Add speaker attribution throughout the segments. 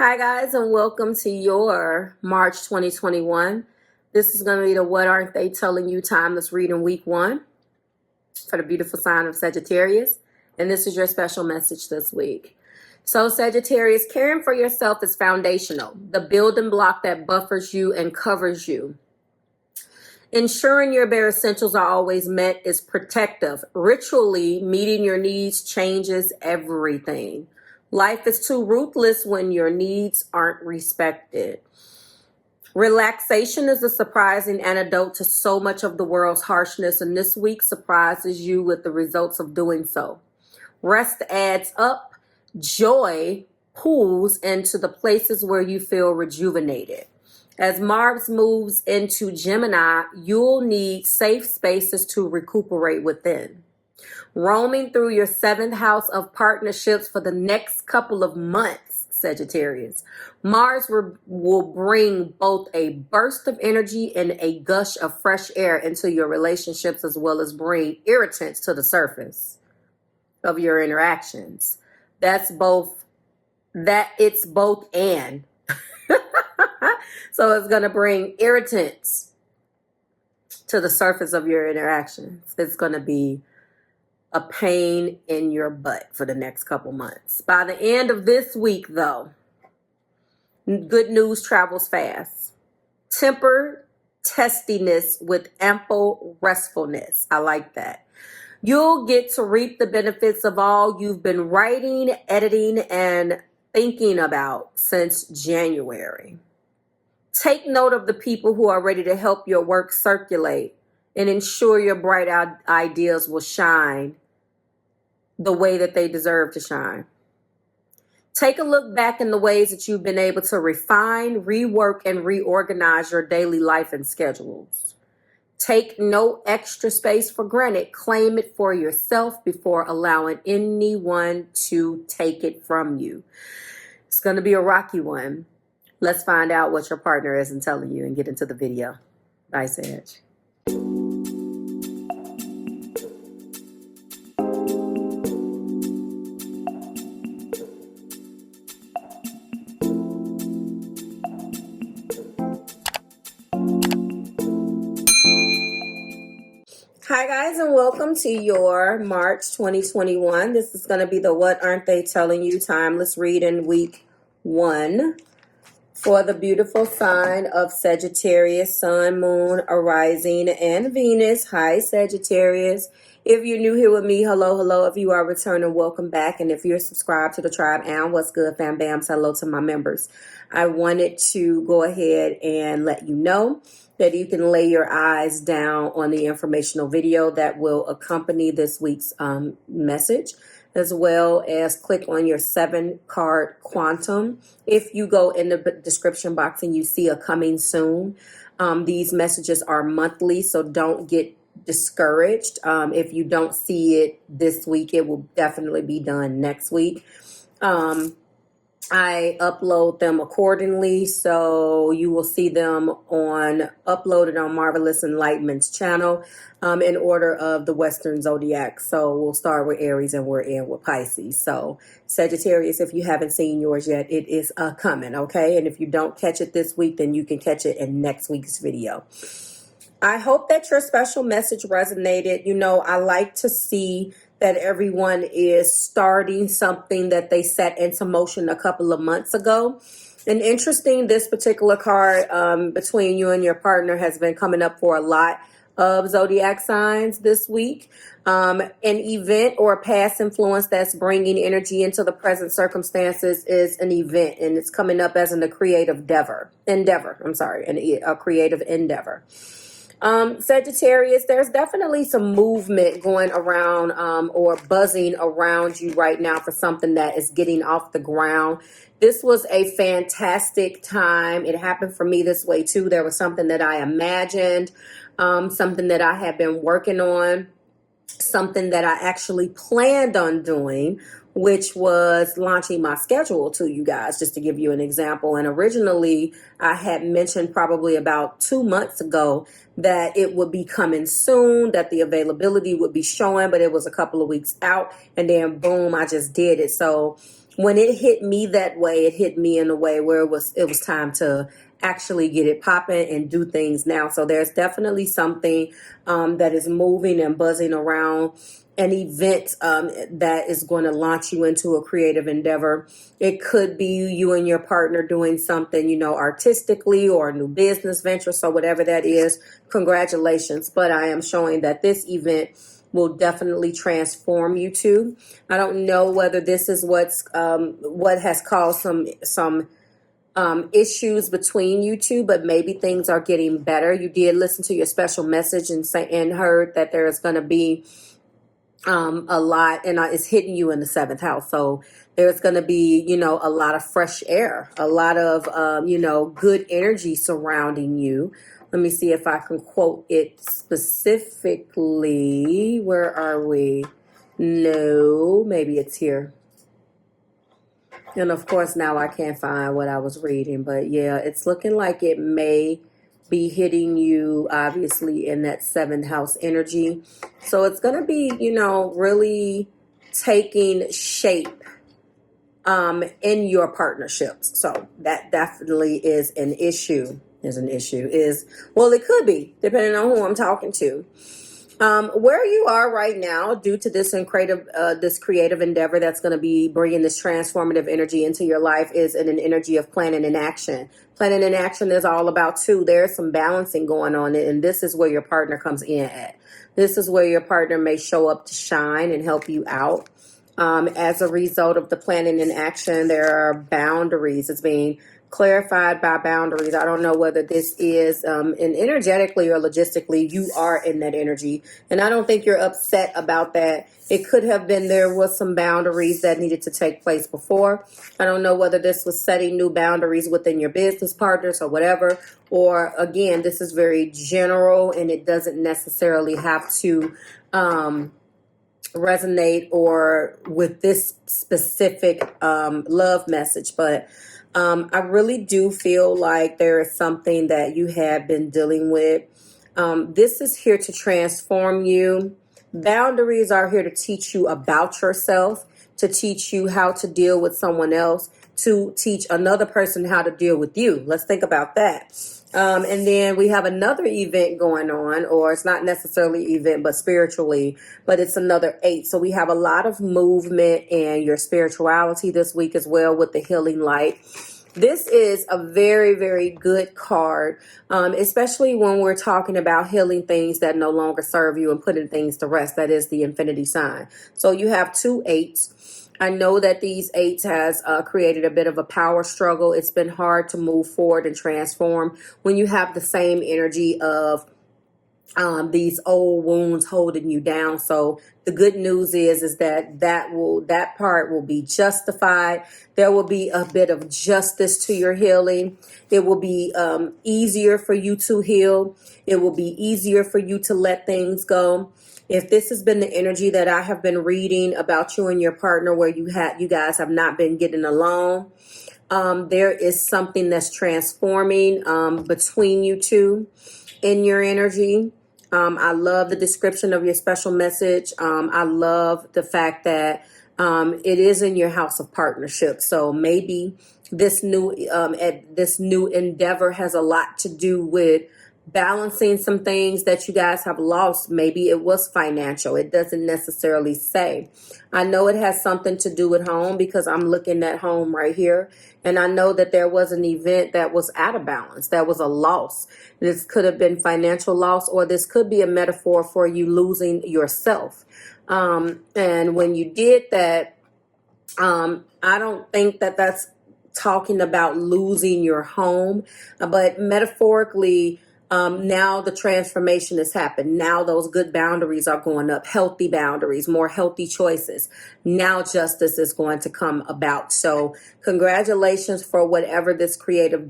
Speaker 1: Hi guys, and welcome to your March 2021. This is going to be the What Aren't They Telling You Timeless Reading Week 1 for the beautiful sign of Sagittarius. And this is your special message this week. So Sagittarius, caring for yourself is foundational, the building block that buffers you and covers you. Ensuring your bare essentials are always met is protective. Ritually, meeting your needs changes everything. Life is too ruthless when your needs aren't respected. Relaxation is a surprising antidote to so much of the world's harshness, and this week surprises you with the results of doing so. Rest adds up. Joy pulls into the places where you feel rejuvenated. As Mars moves into Gemini, you'll need safe spaces to recuperate within. Roaming through your 7th house of partnerships for the next couple of months, Sagittarius. Mars will bring both a burst of energy and a gush of fresh air into your relationships, as well as bring irritants to the surface of your interactions. It's both and. So it's going to bring irritants to the surface of your interactions. It's going to be a pain in your butt for the next couple months. By the end of this week, though, good news travels fast. Temper testiness with ample restfulness. I like that. You'll get to reap the benefits of all you've been writing, editing, and thinking about since January. Take note of the people who are ready to help your work circulate and ensure your bright ideas will shine the way that they deserve to shine. Take a look back in the ways that you've been able to refine, rework, and reorganize your daily life and schedules. Take no extra space for granted. Claim it for yourself before allowing anyone to take it from you. It's going to be a rocky one. Let's find out what your partner isn't telling you and get into the video. Bye, Sag. Hi guys, and welcome to your March 2021. This is going to be the What Aren't They Telling You Timeless Reading Week 1 for the beautiful sign of Sagittarius, Sun, Moon, Arising, and Venus. Hi Sagittarius. If you're new here with me, hello, hello. If you are returning, welcome back. And if you're subscribed to the tribe, and what's good, fam bams, hello to my members. I wanted to go ahead and let you know that you can lay your eyes down on the informational video that will accompany this week's message, as well as click on your 7-card quantum. If you go in the description box and you see a coming soon, these messages are monthly, so don't get discouraged. If you don't see it this week, it will definitely be done next week. I upload them accordingly, so you will see them uploaded on Marvelous Enlightenment's channel in order of the Western Zodiac. So we'll start with Aries and we're in with Pisces. So Sagittarius, if you haven't seen yours yet, it is coming, okay? And if you don't catch it this week, then you can catch it in next week's video. I hope that your special message resonated. You know, I like to see that everyone is starting something that they set into motion a couple of months ago. And interesting, this particular card between you and your partner has been coming up for a lot of zodiac signs this week. An event or a past influence that's bringing energy into the present circumstances is an event, and it's coming up as a creative endeavor. A creative endeavor. Sagittarius, there's definitely some movement going around or buzzing around you right now for something that is getting off the ground. This was a fantastic time. It happened for me this way too. There was something that I imagined, something that I had been working on, something that I actually planned on doing, which was launching my schedule to you guys, just to give you an example. And originally, I had mentioned probably about 2 months ago that it would be coming soon, that the availability would be showing, but it was a couple of weeks out. And then boom, I just did it. So when it hit me that way, it hit me in a way where it was time to actually get it popping and do things now. So there's definitely something that is moving and buzzing around, an event that is going to launch you into a creative endeavor. It could be you and your partner doing something, you know, artistically, or a new business venture. So whatever that is, congratulations. But I am showing that this event will definitely transform you too. I don't know whether this is what has caused some issues between you two, but maybe things are getting better. You did listen to your special message and heard that there is going to be a lot, and it's hitting you in the 7th house. So there's going to be, you know, a lot of fresh air, a lot of, you know, good energy surrounding you. Let me see if I can quote it specifically. Where are we? No, maybe it's here. And of course, now I can't find what I was reading, but yeah, it's looking like it may be hitting you obviously in that 7th house energy. So it's going to be, you know, really taking shape in your partnerships. So that definitely is an issue. Well, it could be, depending on who I'm talking to. Where you are right now, due to this creative endeavor that's going to be bringing this transformative energy into your life, is in an energy of planning and action. Planning and action is all about two. There's some balancing going on, and this is where your partner comes in at. This is where your partner may show up to shine and help you out. As a result of the planning and action, there are boundaries. It's being clarified by boundaries. I don't know whether this is energetically or logistically, you are in that energy. And I don't think you're upset about that. It could have been there was some boundaries that needed to take place before. I don't know whether this was setting new boundaries within your business partners or whatever. Or again, this is very general and it doesn't necessarily have to resonate or with this specific love message. But I really do feel like there is something that you have been dealing with. This is here to transform you. Boundaries are here to teach you about yourself, to teach you how to deal with someone else, to teach another person how to deal with you. Let's think about that. And then we have another event going on, or it's not necessarily event, but spiritually, but it's another 8. So we have a lot of movement in your spirituality this week as well with the healing light. This is a very, very good card, especially when we're talking about healing things that no longer serve you and putting things to rest. That is the infinity sign. So you have 2 8s. I know that these 8s has created a bit of a power struggle. It's been hard to move forward and transform when you have the same energy of these old wounds holding you down. So the good news is that part will be justified. There will be a bit of justice to your healing. It will be easier for you to heal. It will be easier for you to let things go. If this has been the energy that I have been reading about you and your partner, where you guys have not been getting along, there is something that's transforming between you two in your energy. I love the description of your special message. I love the fact that it is in your house of partnership. So maybe this new endeavor has a lot to do with balancing some things that you guys have lost. Maybe it was financial. It doesn't necessarily say. I know it has something to do with home because I'm looking at home right here. And I know that there was an event that was out of balance. That was a loss. This could have been financial loss, or this could be a metaphor for you losing yourself. And when you did that, I don't think that that's talking about losing your home, but metaphorically, now the transformation has happened. Now those good boundaries are going up, healthy boundaries, more healthy choices. Now justice is going to come about. So congratulations for whatever this creative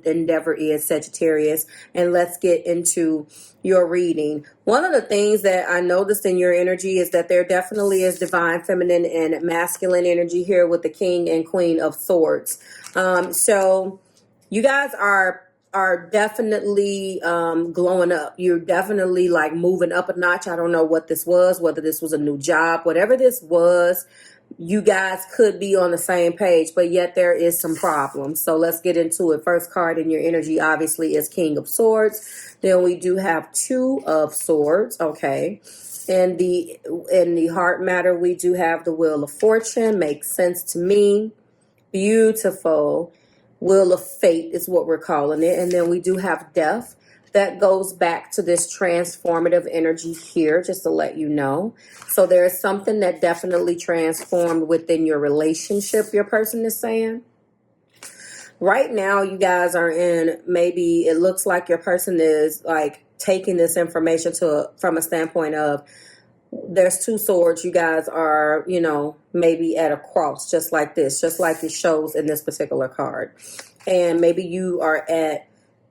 Speaker 1: endeavor is, Sagittarius. And let's get into your reading. One of the things that I noticed in your energy is that there definitely is divine feminine and masculine energy here with the King and Queen of Swords. So you guys are definitely glowing up. You're definitely like moving up a notch. I don't know what this was, whether this was a new job, whatever this was, you guys could be on the same page, but yet there is some problems. So let's get into it. First card in your energy obviously is King of Swords. Then we do have Two of Swords. Okay. In the heart matter, we do have the Wheel of Fortune. Makes sense to me. Beautiful. Wheel of Fate is what we're calling it. And then we do have Death. That goes back to this transformative energy here, just to let you know. So there is something that definitely transformed within your relationship, your person is saying. Right now, you guys are in, maybe it looks like your person is like taking this information from a standpoint of, there's Two Swords. You guys are, you know, maybe at a cross, just like this, just like it shows in this particular card. And maybe you are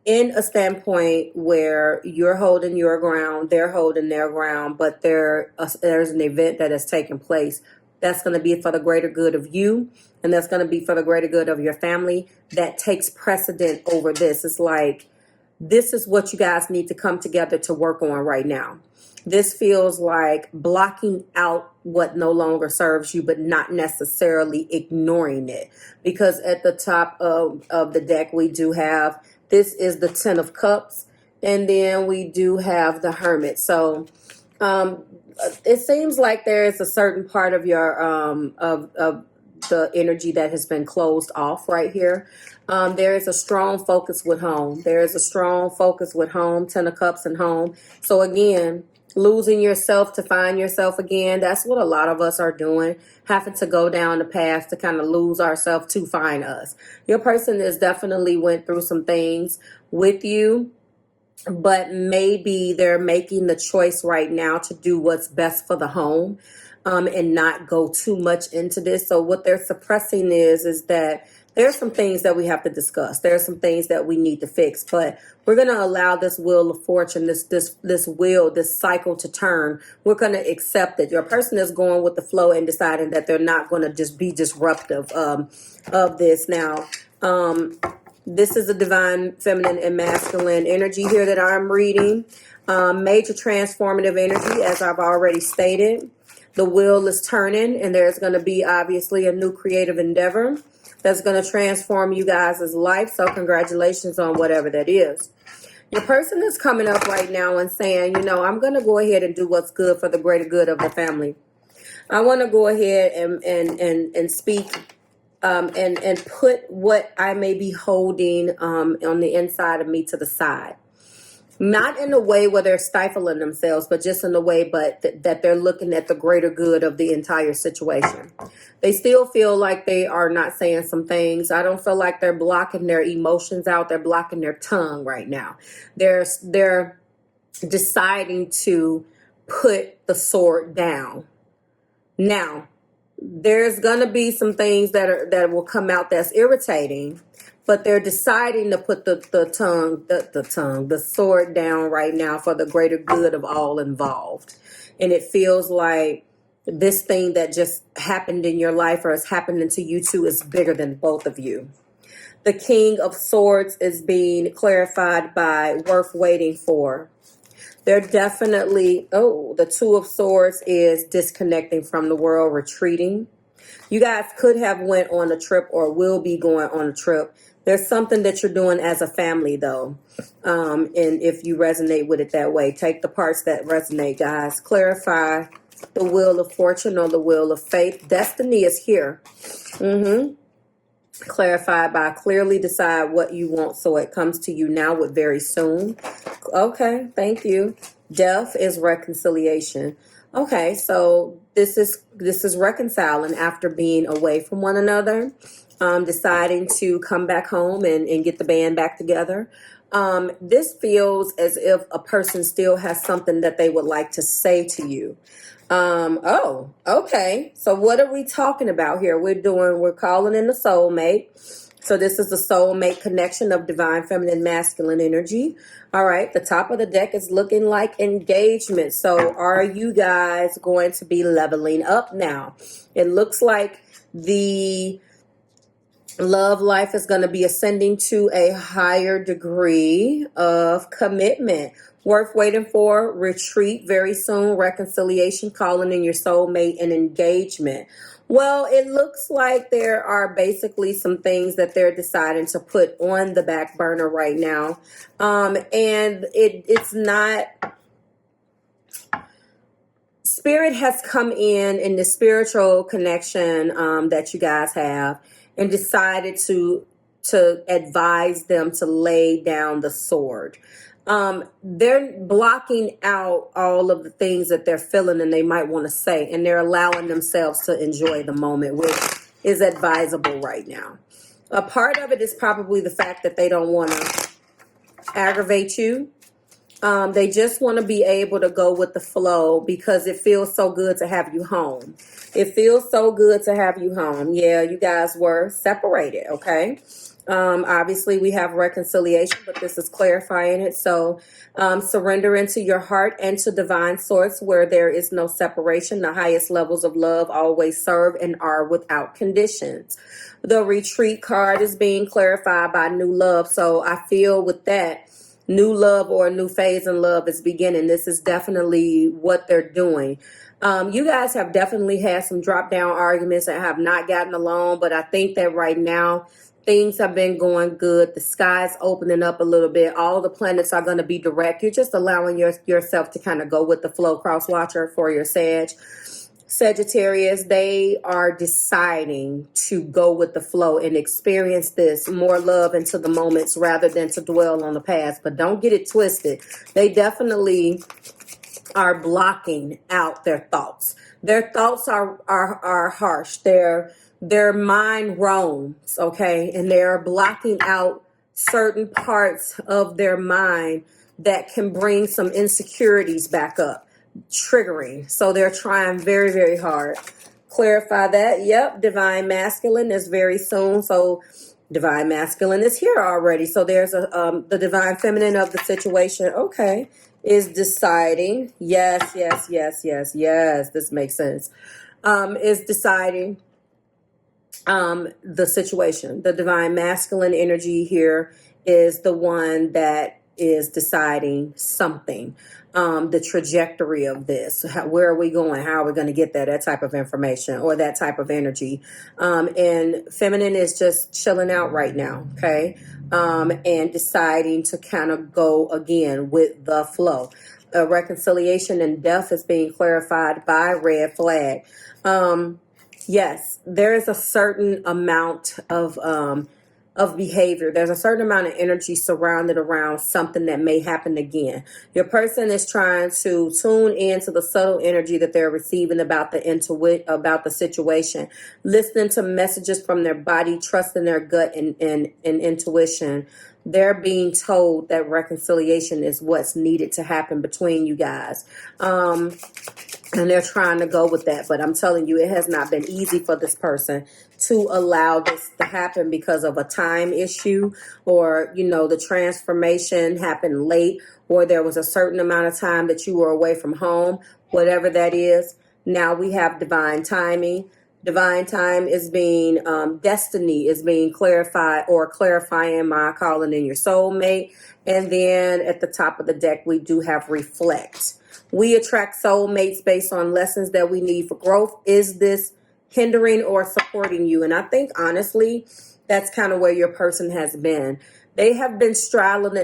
Speaker 1: in a standpoint where you're holding your ground, they're holding their ground, but there's an event that has taken place that's going to be for the greater good of you, and that's going to be for the greater good of your family. That takes precedent over this. It's like, this is what you guys need to come together to work on right now. This feels like blocking out what no longer serves you, but not necessarily ignoring it. Because at the top of the deck, we do have, this is the Ten of Cups, and then we do have the Hermit. So it seems like there is a certain part of your of the energy that has been closed off right here. There is a strong focus with home. There is a strong focus with home, Ten of Cups and home. So again, losing yourself to find yourself again. That's what a lot of us are doing, having to go down the path to kind of lose ourselves to find us. Your person has definitely went through some things with you, but maybe they're making the choice right now to do what's best for the home, and not go too much into this. So what they're suppressing is that there's some things that we have to discuss. There are some things that we need to fix, but we're going to allow this Wheel of Fortune, this cycle to turn. We're going to accept it. Your person is going with the flow and deciding that they're not going to just be disruptive of this. Now, this is a divine feminine and masculine energy here that I'm reading. Major transformative energy, as I've already stated. The wheel is turning, and there's going to be obviously a new creative endeavor that's going to transform you guys' life. So congratulations on whatever that is. Your person is coming up right now and saying, you know, I'm going to go ahead and do what's good for the greater good of the family. I want to go ahead and speak and put what I may be holding on the inside of me to the side. Not in a way where they're stifling themselves, but just in a way that they're looking at the greater good of the entire situation. They still feel like they are not saying some things. I don't feel like they're blocking their emotions out. They're blocking their tongue right now. They're deciding to put the sword down. Now, there's going to be some things that will come out that's irritating, but they're deciding to put the sword down right now for the greater good of all involved. And it feels like this thing that just happened in your life or is happening to you two is bigger than both of you. The King of Swords is being clarified by worth waiting for. They're definitely, the Two of Swords is disconnecting from the world, retreating. You guys could have went on a trip or will be going on a trip. There's something that you're doing as a family, though. And if you resonate with it that way, take the parts that resonate, guys. Clarify the Wheel of Fortune or the Wheel of Fate. Destiny is here. Clarify by clearly decide what you want so it comes to you now with very soon. Okay, thank you. Death is reconciliation. Okay, so this is reconciling after being away from one another, deciding to come back home and get the band back together. This feels as if a person still has something that they would like to say to you. Okay. So what are we talking about here? We're calling in the soulmate. So this is the soulmate connection of divine feminine masculine energy. All right. The top of the deck is looking like engagement. So are you guys going to be leveling up now? It looks like the love life is going to be ascending to a higher degree of commitment. Worth waiting for, retreat very soon, reconciliation, calling in your soulmate, and engagement. Well, it looks like there are basically some things that they're deciding to put on the back burner right now. And it's not, Spirit has come in the spiritual connection that you guys have, and decided to advise them to lay down the sword. They're blocking out all of the things that they're feeling and they might want to say, and they're allowing themselves to enjoy the moment, which is advisable right now. A part of it is probably the fact that they don't want to aggravate you. They just want to be able to go with the flow because it feels so good to have you home. It feels so good to have you home. Yeah, you guys were separated, okay? Obviously, we have reconciliation, but this is clarifying it. So surrender into your heart and to divine source where there is no separation. The highest levels of love always serve and are without conditions. The retreat card is being clarified by new love. So I feel with that, new love or a new phase in love is beginning. This is definitely what they're doing. You guys have definitely had some drop down arguments that have not gotten along, but I think that right now things have been going good. The sky's opening up a little bit. All the planets are going to be direct. You're just allowing yourself to kind of go with the flow. Cross watcher for your Sagittarius, they are deciding to go with the flow and experience this more love into the moments rather than to dwell on the past. But don't get it twisted. They definitely are blocking out their thoughts. Their thoughts are harsh. Their mind roams, okay? And they're blocking out certain parts of their mind that can bring some insecurities back up, triggering. So they're trying very, very hard. Clarify that. Yep, divine masculine is very soon. So divine masculine is here already. So there's the divine feminine of the situation. Okay, is deciding. Yes. This makes sense. Is deciding the situation. The divine masculine energy here is the one that is deciding something. The trajectory of this. Where are we going? How are we going to get there? That type of information or that type of energy. And feminine is just chilling out right now. Okay. And deciding to kind of go again with the flow. Reconciliation and death is being clarified by red flag. Yes, there is a certain amount of behavior. There's a certain amount of energy surrounded around something that may happen again. Your person is trying to tune into the subtle energy that they're receiving about the situation, listening to messages from their body, trusting their gut and intuition. They're being told that reconciliation is what's needed to happen between you guys. And they're trying to go with that. But I'm telling you, it has not been easy for this person to allow this to happen because of a time issue, or, the transformation happened late, or there was a certain amount of time that you were away from home, whatever that is. Now we have divine timing. Divine time is being, destiny is being clarified, or clarifying my calling in your soulmate. And then at the top of the deck, we do have reflect. We attract soulmates based on lessons that we need for growth. Is this hindering or supporting you? And I think, honestly, that's kind of where your person has been. They have been straddling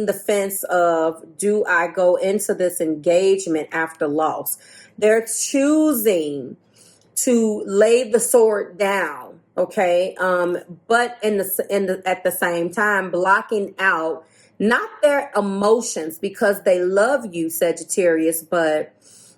Speaker 1: the fence of, do I go into this engagement after loss? They're choosing to lay the sword down, okay? But at the same time, blocking out not their emotions because they love you, Sagittarius, but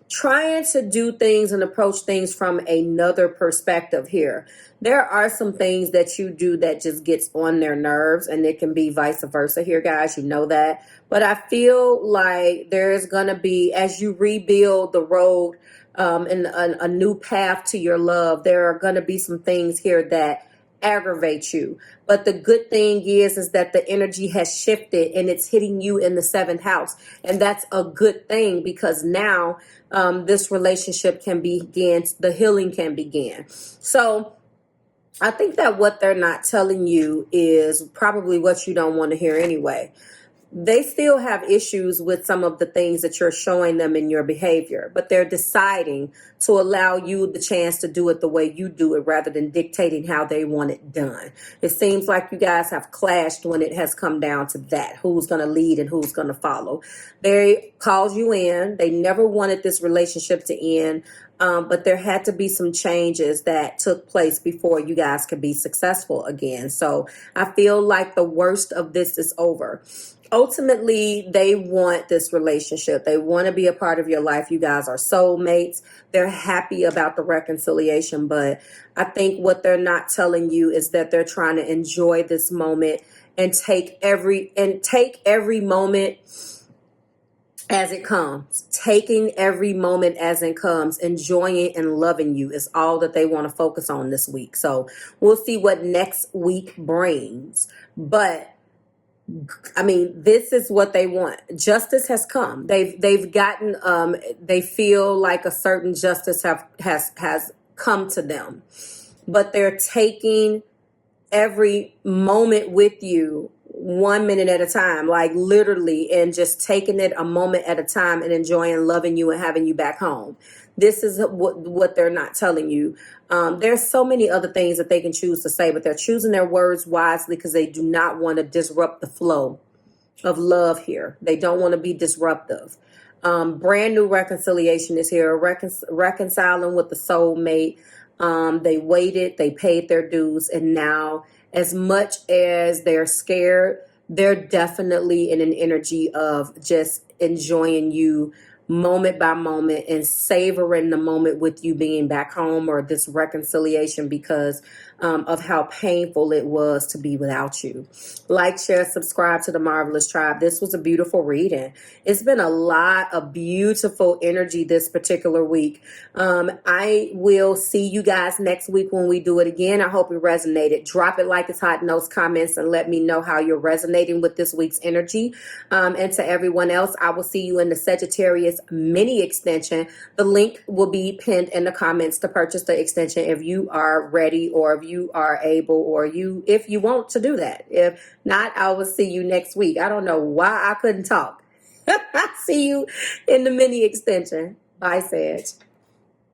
Speaker 1: trying to do things and approach things from another perspective here. There are some things that you do that just gets on their nerves, and it can be vice versa here, guys. You know that. But I feel like there's going to be, as you rebuild the road and a new path to your love, there are going to be some things here that aggravate you. But the good thing is that the energy has shifted and it's hitting you in the 7th house. And that's a good thing because now this relationship can begin, the healing can begin. So I think that what they're not telling you is probably what you don't want to hear anyway. they still have issues with some of the things that you're showing them in your behavior, but they're deciding to allow you the chance to do it the way you do it rather than dictating how they want it done. It seems like you guys have clashed when it has come down to that. Who's going to lead and who's going to follow. They called you in. They never wanted this relationship to end. But there had to be some changes that took place before you guys could be successful again. So I feel like the worst of this is over. Ultimately, they want this relationship. They want to be a part of your life. You guys are soulmates. They're happy about the reconciliation. But I think what they're not telling you is that they're trying to enjoy this moment and take every moment as it comes. Taking every moment as it comes, enjoying it and loving you is all that they want to focus on this week. So we'll see what next week brings. But I mean, this is what they want. Justice has come. They've gotten they feel like a certain justice has come to them. But they're taking every moment with you 1 minute at a time, like literally, and just taking it a moment at a time and enjoying loving you and having you back home. This is what they're not telling you. There's so many other things that they can choose to say, but they're choosing their words wisely because they do not want to disrupt the flow of love here. They don't want to be disruptive. Brand new reconciliation is here, reconciling with the soulmate. They waited, they paid their dues, and now, as much as they're scared, they're definitely in an energy of just enjoying you moment by moment and savoring the moment with you being back home or this reconciliation because of how painful it was to be without you. Like, share, subscribe to the Marvelous Tribe. This was a beautiful reading. It's been a lot of beautiful energy this particular week. I will see you guys next week when we do it again. I hope it resonated. Drop it like it's hot in those comments and let me know how you're resonating with this week's energy. And to everyone else, I will see you in the Sagittarius mini extension. The link will be pinned in the comments to purchase the extension if you are ready or if you are able or if you want to do that. If not, I will see you next week. I don't know why I couldn't talk. See you in the mini extension. Bye, Sag.